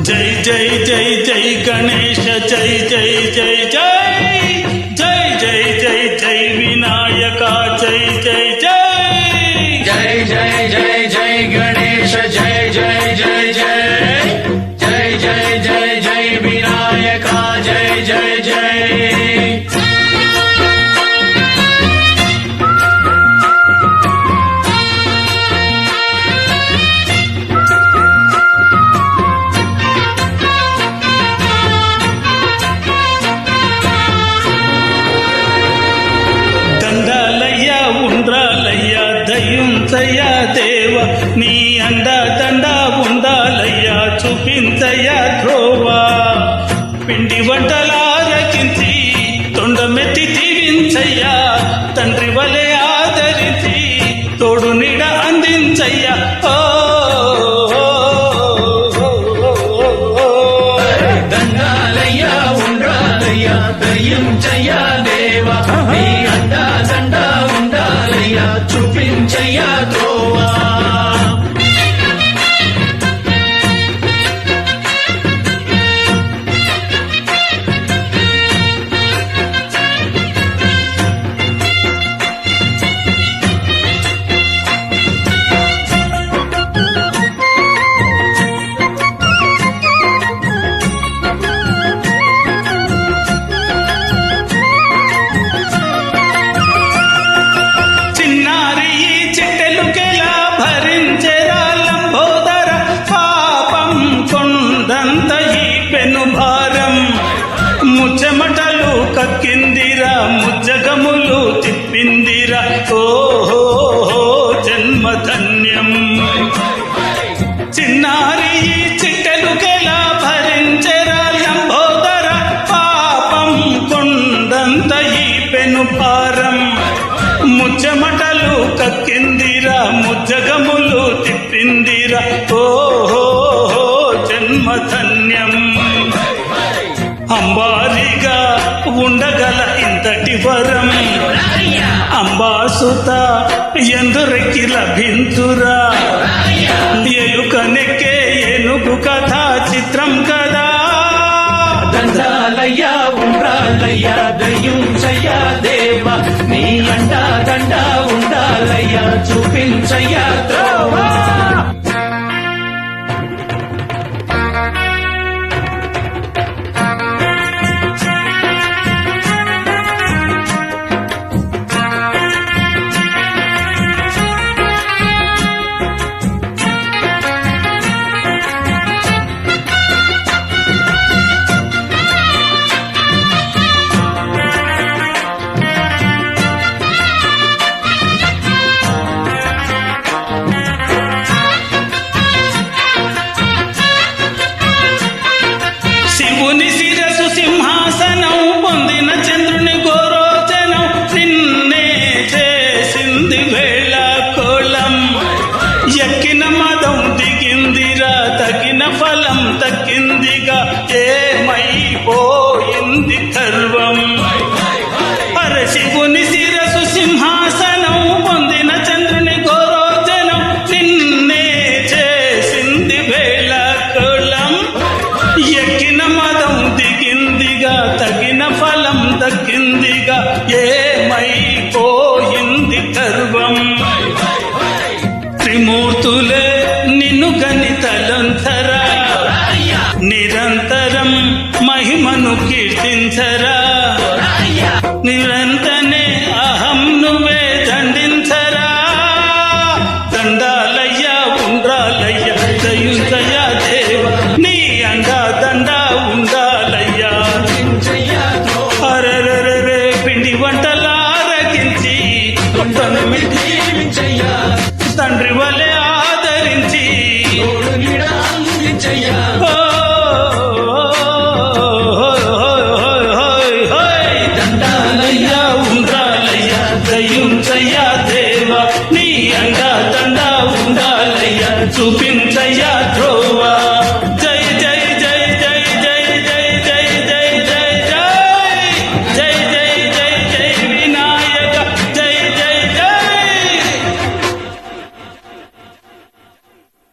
జై జై జై జై గణేశ జై జై జై జై జై జై జై జై వినాయక జై జై జై జై జై జై జై గణేశ జై జై జై జై జై జై జై జై వినాయక జై జై జై దయ్యుంచయ్యా దేవ నీ అండా దండా ఉండాలయ్యా చూపించయ్యా ధ్రువా పిండి వంటలారకించి తొండమెత్తి దీవించయ్యా తండ్రి వలె ఆదరించి తోడు నీడ అందించయ్యా దండాలయ్యా ఉండాలయ్యా దయ్యుంచయ్యా దేవ నీ అండా దండా ఉండాలయ్యా చూపించయ్యా ధ్రువా ముచ్చమటలు కక్కిందిరా ముజ్జగములు తిప్పిందిరా ఓహో జన్మధన్యం చిన్నారి చిట్టెలుకెలా భరించెరా లంబోదర పాపం కొండంత ఈ పెను భారం ముచ్చమటలు కక్కిందిరా ముజ్జగములు తిప్పిందిరా ఓహో జన్మధన్యం అంబారిగా ఉండగల ఇంతటి వరం అంబాసుత ఎందరికి లభించురా ఎలుకనెక్కే ఏనుగు కథ చిత్రం కదా దండాలయ్యా ఉండాలయ్యా దయ్యుంచయ్యా దేవ నీ అండా దండా ఉండాలయ్యా చూపించయ్యా ధ్రువా శివుని శిరసు సింహాసనం పొందిన చంద్రుని గోరోచనం నిన్నే చేసింది వేళ కోళం ఎక్కిన మదం దిగిందిరా తగిన ఫలం తగ్గిందిగా ఏమైపోయింది గర్వం అరే శివుని శిరసు సింహాసనం పొందిన చంద్రుని గోరోచనం నిన్నే చేసింది వేళ కోళం ఎక్కిన మదం దిగిందిగా తగిన ఫలం దక్కిందిగా ఏమైపోయింది గర్వం త్రిమూర్తులే నిన్ను గణితలంతరా నిరంతరం మహిమను కీర్తించరా నిరంతనే అహం నువ్వే దండించరా దండాలయ్యా ఉండాలయ్యా దయ్యుంచయ్యా దేవ నీ అండా దండా ఉండాలయ్యా అరెరెరె పిండి వంటలారగించి తండ్రి వలె ఆదరించి దండాలయ్యా ఉండాలయ్యా దయ్యుంచయ్యా దేవ నీ అండా దండా ఉండాలయ్యా చూపించయ్యా